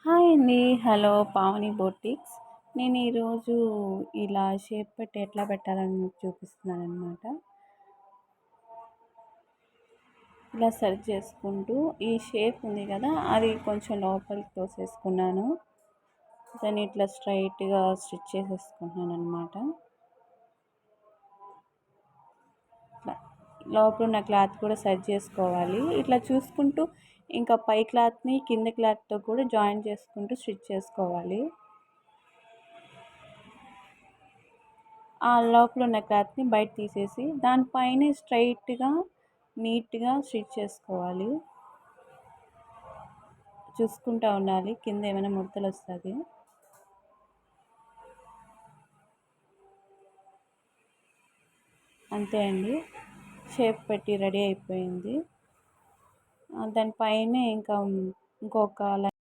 Hi అండి. Hello Pavani boutiques. నేను ఈరోజు ఇలా షేప్ పెట్టి ఎట్లా పెట్టాలని మీకు చూపిస్తున్నాననమాట. ఇలా సెర్చ్ చేసుకుంటూ ఈ షేప్ ఉంది కదా, అది కొంచెం లోపలికి తోసేసుకున్నాను. దాన్ని ఇట్లా స్ట్రైట్గా స్టిచ్ చేసేసుకుంటున్నాను అనమాట. లోపల ఉన్న క్లాత్ కూడా సెట్ చేసుకోవాలి. ఇట్లా చూసుకుంటూ ఇంకా పై క్లాత్ని కింద క్లాత్తో కూడా జాయిన్ చేసుకుంటూ స్టిచ్ చేసుకోవాలి. ఆ లోపల ఉన్న క్లాత్ని బయట తీసేసి దానిపైనే స్ట్రైట్గా నీట్గా స్టిచ్ చేసుకోవాలి. చూసుకుంటూ ఉండాలి, కింద ఏమైనా ముడతలు వస్తుంది. అంతే అండి, షేప్ పెట్టి రెడీ అయిపోయింది. దానిపైనే ఇంకొక